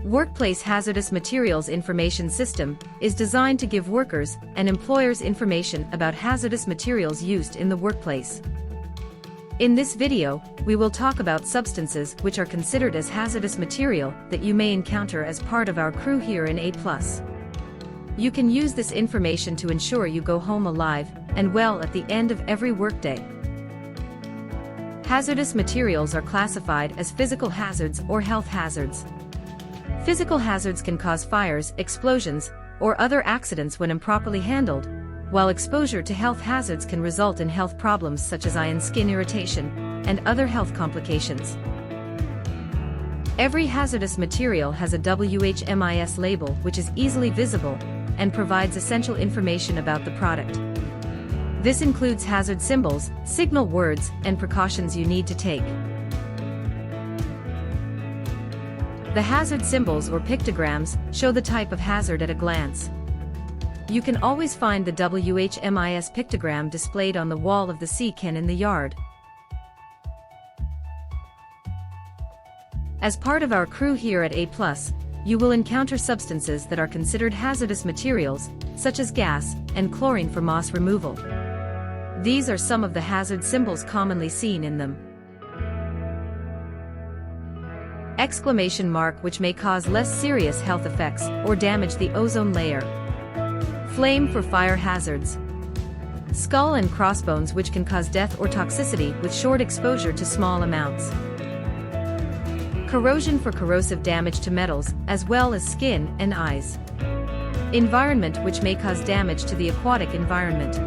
Workplace Hazardous Materials Information System is designed to give workers and employers information about hazardous materials used in the workplace. In this video, we will talk about substances which are considered as hazardous material that you may encounter as part of our crew here in A+. You can use this information to ensure you go home alive and well at the end of every workday. Hazardous materials are classified as physical hazards or health hazards. Physical hazards can cause fires, explosions, or other accidents when improperly handled, while exposure to health hazards can result in health problems such as eye and skin irritation and other health complications. Every hazardous material has a Whmis label which is easily visible and provides essential information about the product. This includes hazard symbols, signal words, and precautions you need to take. The hazard symbols or pictograms show the type of hazard at a glance. You can always find the Whmis pictogram displayed on the wall of the sea can in the yard. As part of our crew here at A+, you will encounter substances that are considered hazardous materials, such as gas and chlorine for moss removal. These are some of the hazard symbols commonly seen in them. Exclamation mark, which may cause less serious health effects or damage the ozone layer. Flame for fire hazards. Skull and crossbones, which can cause death or toxicity with short exposure to small amounts. Corrosion for corrosive damage to metals, as well as skin and eyes. Environment, which may cause damage to the aquatic environment.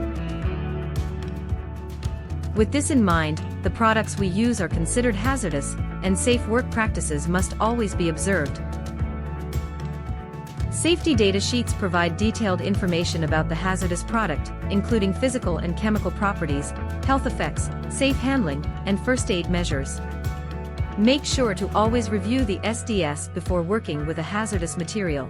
With this in mind, the products we use are considered hazardous, and safe work practices must always be observed. Safety data sheets provide detailed information about the hazardous product, including physical and chemical properties, health effects, safe handling, and first aid measures. Make sure to always review the SDS before working with a hazardous material.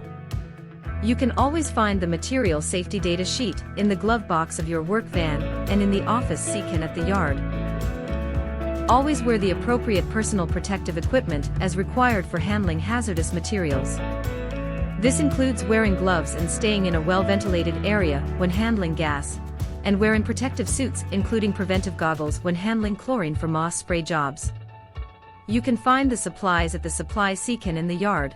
You can always find the material safety data sheet in the glove box of your work van and in the office sea can at the yard. Always wear the appropriate personal protective equipment as required for handling hazardous materials. This includes wearing gloves and staying in a well-ventilated area when handling gas, and wearing protective suits including preventive goggles when handling chlorine for moss spray jobs. You can find the supplies at the supply sea can in the yard.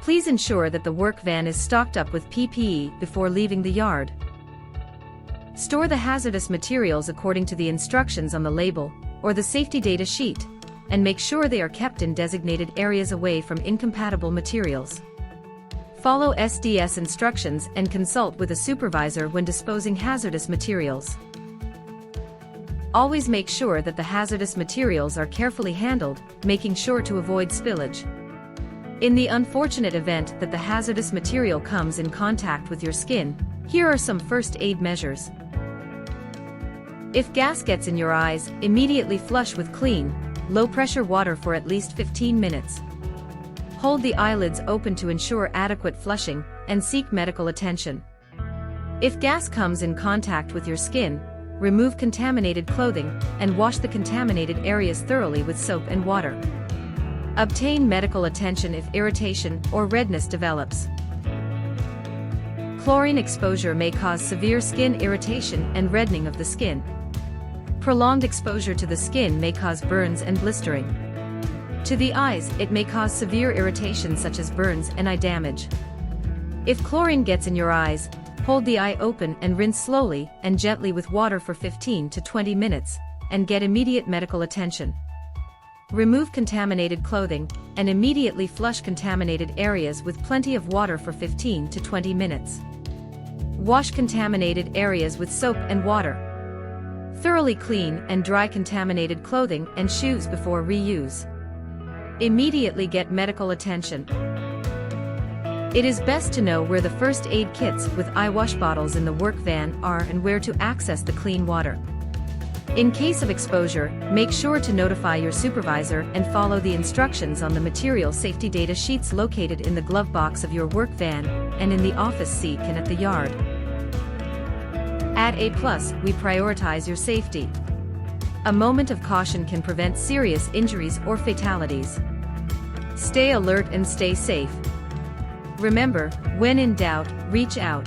Please ensure that the work van is stocked up with PPE before leaving the yard. Store the hazardous materials according to the instructions on the label or the safety data sheet, and make sure they are kept in designated areas away from incompatible materials. Follow SDS instructions and consult with a supervisor when disposing hazardous materials. Always make sure that the hazardous materials are carefully handled, making sure to avoid spillage. In the unfortunate event that the hazardous material comes in contact with your skin, here are some first aid measures. If gas gets in your eyes, immediately flush with clean, low-pressure water for at least 15 minutes. Hold the eyelids open to ensure adequate flushing, and seek medical attention. If gas comes in contact with your skin, remove contaminated clothing, and wash the contaminated areas thoroughly with soap and water. Obtain medical attention if irritation or redness develops. Chlorine exposure may cause severe skin irritation and reddening of the skin. Prolonged exposure to the skin may cause burns and blistering. To the eyes, it may cause severe irritation such as burns and eye damage. If chlorine gets in your eyes, hold the eye open and rinse slowly and gently with water for 15 to 20 minutes, and get immediate medical attention. Remove contaminated clothing, and immediately flush contaminated areas with plenty of water for 15 to 20 minutes. Wash contaminated areas with soap and water. Thoroughly clean and dry contaminated clothing and shoes before reuse. Immediately get medical attention. It is best to know where the first aid kits with eye wash bottles in the work van are and where to access the clean water. In case of exposure, make sure to notify your supervisor and follow the instructions on the material safety data sheets located in the glove box of your work van and in the office sea can at the yard. At A+, we prioritize your safety. A moment of caution can prevent serious injuries or fatalities. Stay alert and stay safe. Remember, when in doubt, reach out.